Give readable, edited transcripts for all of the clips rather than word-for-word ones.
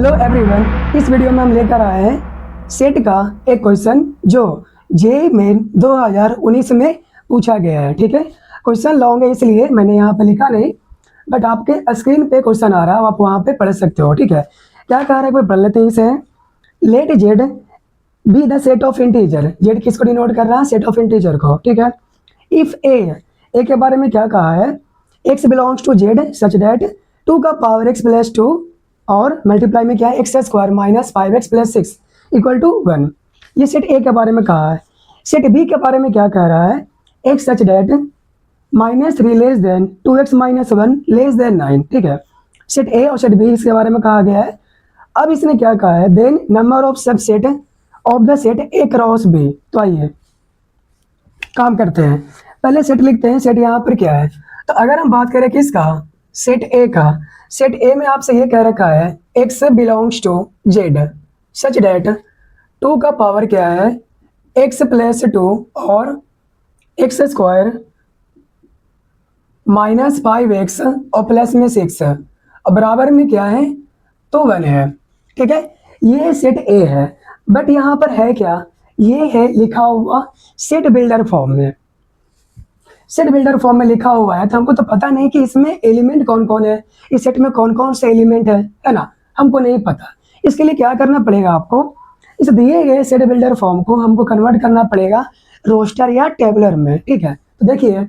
Hello everyone, इस video में हम लेकर आए हैं सेट का एक क्वेश्चन जो जेईई मेन 2019 में पूछा गया है। ठीक है, क्वेश्चन लॉन्ग है इसलिए मैंने यहाँ पे लिखा नहीं, बट आपके स्क्रीन पे क्वेश्चन आ रहा है, आप वहाँ पे पढ़ सकते हो। ठीक है, क्या कह रहा है एक बार पढ़ लेते हैं इसे। Let Z be the set of integer. Z किसको डिनोट कर रहा है? सेट ऑफ इंटीजर को। ठीक है, इफ ए के बारे में क्या कहा है? X belongs to Z such that 2 का पावर एक्स प्लस 2 और मल्टीप्लाई में क्या है एक्स स्क्वायर माइनस 5x प्लस 6 इक्वल टू 1। ये सेट ए के बारे में कहा है। सेट बी के बारे में क्या कह रहा है? X such that -3 less than 2x minus 1 less than 9। ठीक है, सेट ए और सेट बी इसके बारे में कहा गया है। अब इसने क्या कहा है? Then number of subset of the set A cross B. तो आइए काम करते हैं, पहले सेट लिखते हैं। सेट यहाँ पर क्या है? तो अगर हम बात करें किसका? सेट ए का। सेट ए में आपसे ये कह रखा है x belongs to Z such that 2 का पावर क्या है एक्स प्लस 2 और एक्स स्क्वायर माइनस 5x और प्लस में 6 और बराबर में क्या है तो 1 है। ठीक है, ये सेट ए है, बट यहाँ पर है क्या? ये है लिखा हुआ सेट बिल्डर फॉर्म में। सेट बिल्डर फॉर्म में लिखा हुआ है, तो हमको तो पता नहीं कि इसमें एलिमेंट कौन कौन है, इस सेट में कौन कौन से एलिमेंट है ना, हमको नहीं पता। इसके लिए क्या करना पड़ेगा आपको? इस दिए गए सेट बिल्डर फॉर्म को हमको कन्वर्ट करना पड़ेगा रोस्टर या टेबलर में। ठीक है, तो देखिए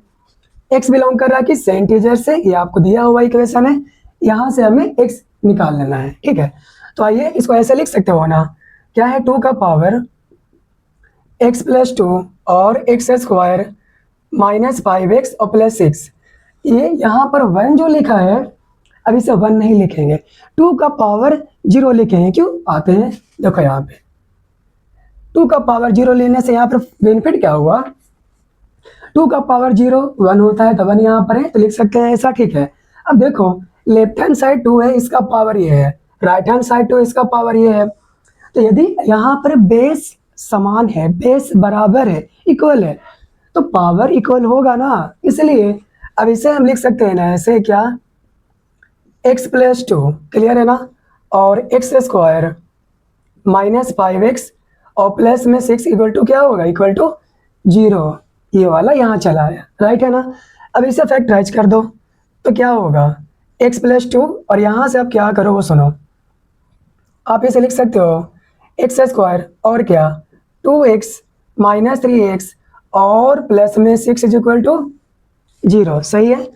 एक्स बिलोंग कर रहा है किससे? इंटीजर से। ये आपको दिया हुआ इक्वेशन है, यहाँ से हमें एक्स निकाल लेना है। ठीक है, तो आइए इसको ऐसे लिख सकते हो ना, क्या है 2 का पावर एक्स प्लस 2 और एक्स स्क्वायर माइनस 5x और प्लस 6। ये यहाँ पर 1 जो लिखा है, अब इसे 1 नहीं लिखेंगे, 2 का पावर 0 लिखेंगे। क्यों? आते हैं, देखो यहाँ पे 2 का पावर 0 लेने से यहाँ पर बेनिफिट क्या हुआ? 2 का पावर 0 1 होता है, तो 1 यहाँ पर है, तो लिख सकते हैं ऐसा। ठीक है, अब देखो लेफ्ट हैंड साइड 2 है, इसका पावर ये है, राइट हैंड साइड 2 इसका पावर ये है। तो यदि यहाँ पर बेस समान है, बेस बराबर है, इक्वल है, तो पावर इक्वल होगा ना, इसलिए अब इसे हम लिख सकते हैं ना ऐसे, क्या x प्लस 2 क्लियर है ना, और एक्स स्क्वायर माइनस 5x और प्लस में 6 इक्वल टू क्या होगा? Equal to 0। ये वाला यहाँ चला है, राइट है ना। अब इसे फैक्टराइज कर दो तो क्या होगा? x प्लस 2 और यहाँ से आप क्या करो वो सुनो, आप इसे लिख सकते हो एक्स स्क्वायर और क्या 2x माइनस 3x और प्लस में 6 इज इक्वल टू 0। सही है।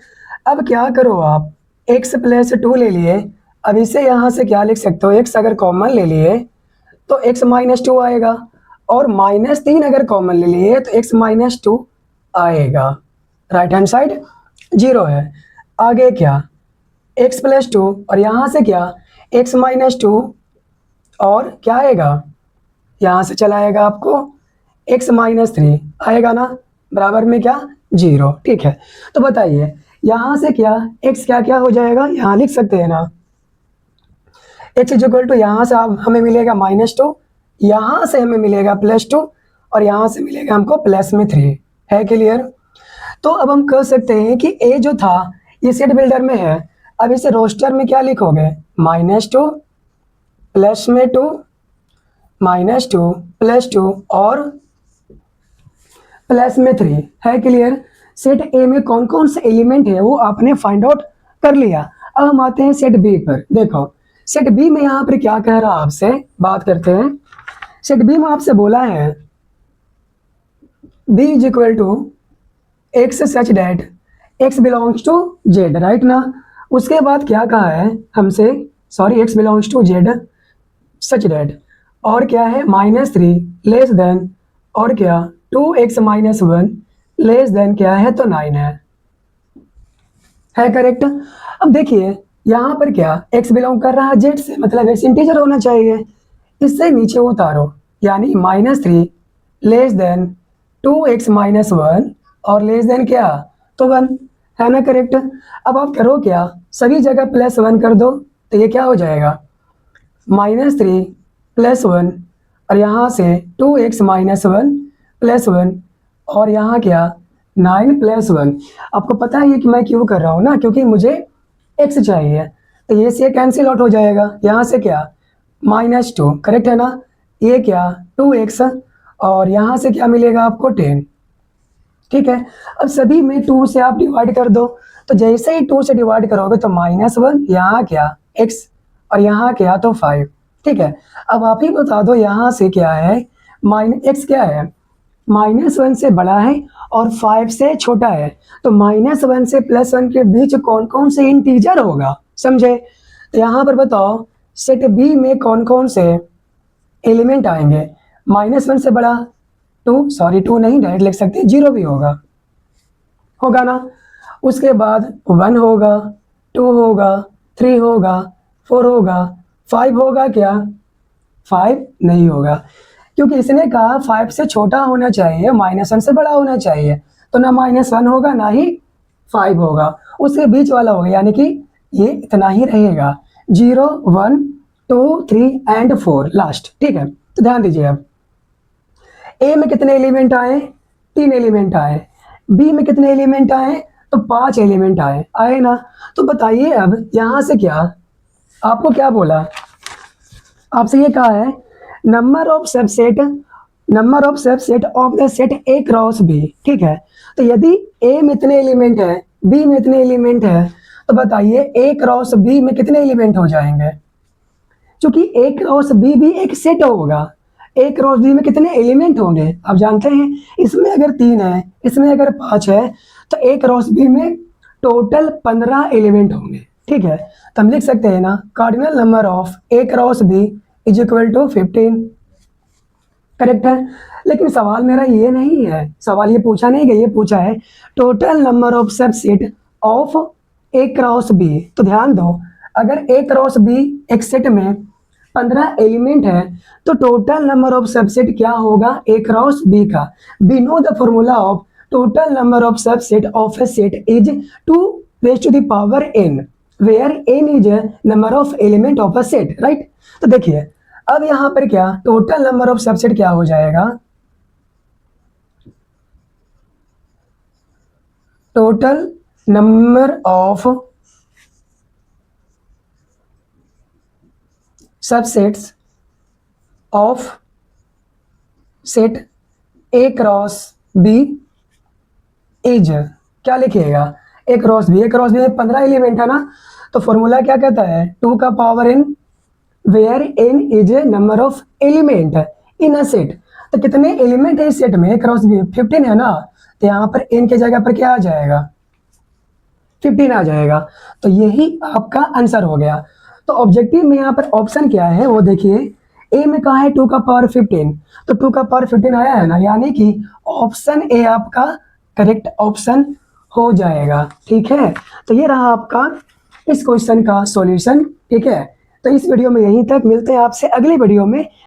अब क्या करो आप x प्लस 2 ले लिए, अब इसे यहाँ से क्या लिख सकते हो? x अगर कॉमन ले लिए तो x माइनस 2 आएगा, और माइनस 3 अगर कॉमन ले लिए तो x माइनस 2 आएगा। राइट हैंड साइड 0 है। आगे क्या x प्लस 2 और यहाँ से क्या x माइनस 2 और क्या आएगा? यहाँ से चला आएगा आपको x माइनस 3 आएगा ना, बराबर में क्या 0। ठीक है, तो बताइए यहाँ से क्या x क्या क्या हो जाएगा? यहाँ लिख सकते हैं ना x इज इक्वल टू, यहाँ से आप हमें मिलेगा -2, यहाँ से हमें मिलेगा +2 और यहाँ से मिलेगा हमको प्लस में 3। है क्लियर? तो अब हम कह सकते हैं कि a जो था ये सेट बिल्डर में है, अब इसे रोस्टर में क्या लिखोगे? -2 प्लस में 2 -2 प्लस 2 और प्लस में 3। है क्लियर? सेट ए में कौन कौन से एलिमेंट है वो आपने फाइंड आउट कर लिया। अब हम आते हैं सेट बी पर। देखो सेट बी में यहाँ पर क्या कह रहा है, आपसे बात करते हैं। सेट बी में आपसे बोला है b is equal to x such that x belongs to Z, right ना। उसके बाद क्या कहा है हमसे? Sorry, x belongs to Z such that और क्या है -3 लेस देन और क्या 2x माइनस 1 लेस देन क्या है तो 9 है करेक्ट। अब देखिए यहाँ पर क्या x बिलोंग कर रहा है जेड से, मतलब x इंटीजर होना चाहिए। इससे नीचे उतारो, यानी -3 लेस देन 2x माइनस 1 और लेस देन क्या तो 1 है ना, करेक्ट। अब आप करो क्या, सभी जगह +1 कर दो, तो ये क्या हो जाएगा -3 प्लस 1 और यहाँ से 2x माइनस 1 प्लस 1 और यहाँ क्या 9 प्लस 1। आपको पता है कि मैं क्यों कर रहा हूँ ना, क्योंकि मुझे x चाहिए, तो ये से कैंसिल आउट हो जाएगा। यहाँ से क्या -2, करेक्ट है ना। ये क्या 2x, और यहाँ से क्या मिलेगा आपको 10, ठीक है। अब सभी में 2 से आप डिवाइड कर दो, तो जैसे ही 2 से डिवाइड करोगे तो -1, यहाँ क्या x, और यहाँ क्या तो 5, ठीक है। अब आप ही बता दो यहाँ से क्या है, x क्या है, -1 से बड़ा है और 5 से छोटा है, तो -1 से +1 के बीच कौन कौन से इंटीजर होगा, समझे। तो यहाँ पर बताओ सेट बी में कौन कौन से एलिमेंट आएंगे। -1 से बड़ा 2, सॉरी 2 नहीं, डायरेक्ट लिख सकते हैं 0 भी होगा ना। उसके बाद 1 होगा, 2 होगा, 3 होगा, 4 होगा, 5 होगा क्या, 5 नहीं होगा, क्योंकि इसने कहा 5 से छोटा होना चाहिए, -1 से बड़ा होना चाहिए, तो ना -1 होगा ना ही 5 होगा, उसके बीच वाला होगा, यानी कि ये इतना ही रहेगा, 0, 1, 2, 3 एंड 4 लास्ट, ठीक है। तो ध्यान दीजिए, अब ए में कितने एलिमेंट आए, 3 एलिमेंट आए, बी में कितने एलिमेंट आए, तो 5 एलिमेंट आए ना। तो बताइए अब यहाँ से क्या, आपको क्या बोला, आपसे ये कहा है number of subset of the set A cross B, ठीक है। तो यदि ए में इतने एलिमेंट है, बी में इतने एलिमेंट है, तो बताइए ए क्रॉस बी में कितने एलिमेंट हो जाएंगे, क्योंकि ए क्रॉस बी भी एक सेट होगा, ए क्रॉस बी में कितने एलिमेंट होंगे आप जानते हैं, इसमें अगर 3 है, इसमें अगर 5 है, तो ए क्रॉस बी में टोटल 15 एलिमेंट होंगे, ठीक है। तो हम लिख सकते हैं ना, cardinal number of A cross B is equal to 15, correct है। लेकिन सवाल मेरा ये नहीं है, सवाल ये पूछा नहीं गया, ये पूछा है total number of subset of A cross B. तो ध्यान दो, अगर ए क्रॉस बी एक सेट में 15 एलिमेंट है, तो टोटल नंबर ऑफ सबसेट क्या होगा ए क्रॉस बी का। We know the formula of total number of subset of a set is 2 raised to the power n, where n is a number of element of a set, right. तो देखिए अब यहां पर क्या total number of subset क्या हो जाएगा, total number of subsets of set A cross B is, क्या लिखिएगा, ए क्रॉस बी में 15 एलिमेंट है ना, तो फॉर्मूला क्या कहता है 2 का power n, where n is a number of element in a set. तो कितने एलिमेंट है इस सेट में, क्रॉस बी 15 है ना, तो यहाँ पर n के जगह पर क्या आ जाएगा 15 आ जाएगा। तो यही आपका आंसर हो गया। तो ऑब्जेक्टिव में यहाँ पर ऑप्शन क्या है वो देखिए, ए में कहा है 2 का पावर 15, तो 2 का पावर 15 आया है ना, यानी कि ऑप्शन ए आपका करेक्ट ऑप्शन हो जाएगा, ठीक है। तो ये रहा आपका इस क्वेश्चन का सॉल्यूशन, ठीक है। तो इस वीडियो में यहीं तक, मिलते हैं आपसे अगली वीडियो में।